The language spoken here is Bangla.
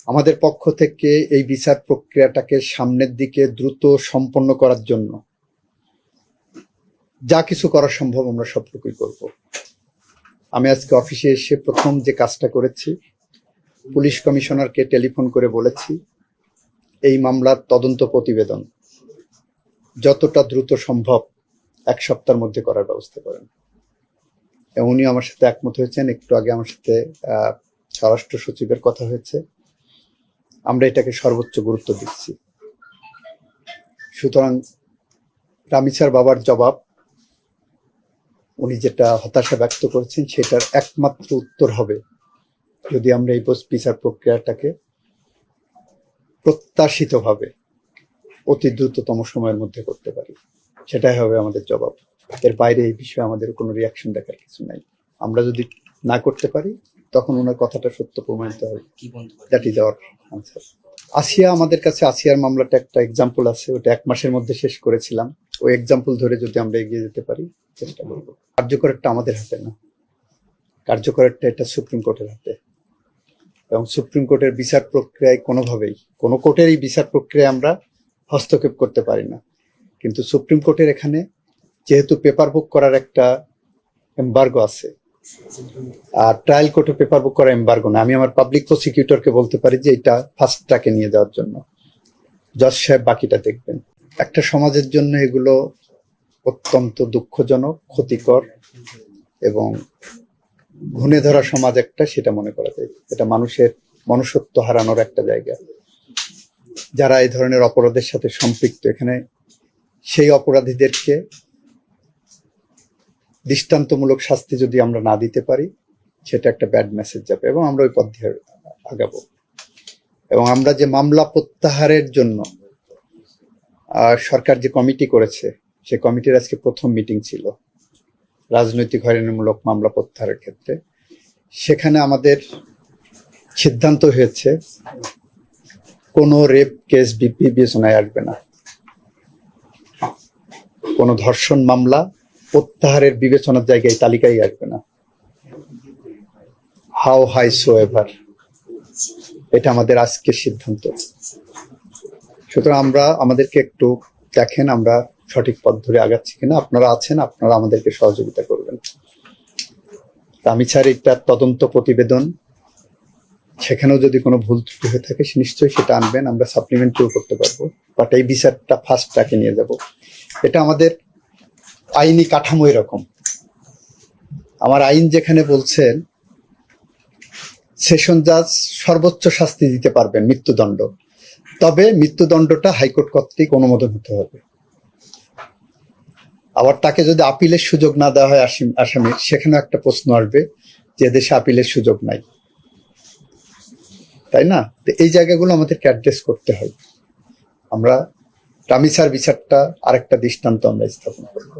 আমাদের পক্ষ থেকে এই বিচার প্রক্রিয়াটাকে সামনের দিকে দ্রুত সম্পন্ন করার জন্য যা কিছু করা সম্ভব আমরা সবটুকুই করব। আমি আজকে অফিসে এসে প্রথম যে কাজটা করেছি, পুলিশ কমিশনারকে টেলিফোন করে বলেছি এই মামলার তদন্ত প্রতিবেদন যতটা দ্রুত সম্ভব 1 সপ্তাহের মধ্যে করার ব্যবস্থা করেন। উনি আমার সাথে একমত হয়েছেন। একটু আগে আমার সাথে স্বরাষ্ট্র সচিবের কথা হয়েছে। আমরা এটাকে সর্বোচ্চ গুরুত্ব দিচ্ছি। সুতরাং রামিসার বাবার জবাব, উনি যেটা হতাশা ব্যক্ত করেছেন, সেটার একমাত্র উত্তর হবে যদি আমরা এই বিচার প্রক্রিয়াটাকে প্রত্যাশিতভাবে অতি দ্রুততম সময়ের মধ্যে করতে পারি। সেটাই হবে আমাদের জবাব। এর বাইরে এই বিষয়ে আমাদের কোনো রিয়াকশন দেখার কিছু নাই। আমরা যদি না করতে পারি তখন ওনার কথাটা সত্য প্রমাণিত হবে। That is our answer. Asia, আমাদের কাছে আসিয়ার মামলাটা একটা এক্সাম্পল আছে, ওটা 1 মাসের মধ্যে শেষ করেছিলাম। ওই এক্সাম্পল ধরে যদি আমরা এগিয়ে যেতে পারি চেষ্টা করবো। কার্যকরটা আমাদের হাতে না, কার্যকরটা এটা সুপ্রিম কোর্টের হাতে। এবং সুপ্রিম কোর্টের বিচার প্রক্রিয়ায় কোনোভাবেই কোনো কোর্টেরই বিচার প্রক্রিয়ায় আমরা হস্তক্ষেপ করতে পারি না। কিন্তু সুপ্রিম কোর্টের এখানে যেহেতু পেপার বুক করার একটা এম্বার্গো আছে, আর ট্রায়াল কোর্টে পেপার বুক করা এম্বার্গো না। আমি আমার পাবলিক প্রসিকিউটরকে বলতে পারি যে এটা ফার্স্ট ট্র্যাকে নিয়ে যাওয়ার জন্য, জজ সাহেব বাকিটা দেখবেন। একটা সমাজের জন্য এগুলো অত্যন্ত দুঃখজনক, ক্ষতিকর এবং ঘুণে ধরা সমাজ একটা, সেটা মনে করা যায়। এটা মানুষের মনুষ্যত্ব হারানোর একটা জায়গা। যারা এই ধরনের অপরাধের সাথে সম্পৃক্ত, এখানে সেই অপরাধীদেরকে দৃষ্টান্তমূলক শাস্তি যদি আমরা না দিতে পারি, সেটা একটা ব্যাড মেসেজ যাবে এবং আমরা ওই পথ দিয়ে আগাবো। এবং আমরা যে মামলা প্রত্যাহারের জন্য সরকার যে কমিটি করেছে, সেই কমিটির আজকে প্রথম মিটিং ছিল রাজনৈতিক হয়রানিমূলক মামলা প্রত্যাহারের ক্ষেত্রে। সেখানে আমাদের সিদ্ধান্ত হয়েছে কোনো রেপ কেস বিবেচনায় আসবে না, কোনো ধর্ষণ মামলা প্রত্যাহারের বিবেচনার জায়গায় তালিকায় আসবে না, হাউ হাই সো এভার। এটা আমাদের আজকের সিদ্ধান্ত। সুতরাং আমাদেরকে একটু দেখেন আমরা সঠিক পথ ধরে আগাচ্ছি কিনা। আপনারা আছেন, আপনারা আমাদেরকে সহযোগিতা করবেন। রামিসার একটা তদন্ত প্রতিবেদন, সেখানেও যদি কোনো ভুল ত্রুটি হয়ে থাকে নিশ্চয়ই সেটা আনবেন, আমরা সাপ্লিমেন্টারিও করতে পারবো। বাট এই বিচারটা ফার্স্ট ট্র্যাকে নিয়ে যাব। এটা আমাদের আইনি কাঠামো এরকম। আমার আইন যেখানে বলছেন সেশন জাজ সর্বোচ্চ শাস্তি দিতে পারবেন, মৃত্যুদণ্ড, তবে মৃত্যুদণ্ডটা হাইকোর্ট কর্তৃক অনুমোদন হতে হবে। আবার তাকে যদি আপিলের সুযোগ না দেওয়া হয় আসামির, সেখানেও একটা প্রশ্ন আসবে যে দেশে আপিলের সুযোগ নাই, তাই না? তো এই জায়গাগুলো আমাদেরকে অ্যাড্রেস করতে হয়। আমরা রামিসার বিচারটা আরেকটা দৃষ্টান্ত আমরা স্থাপন করবো।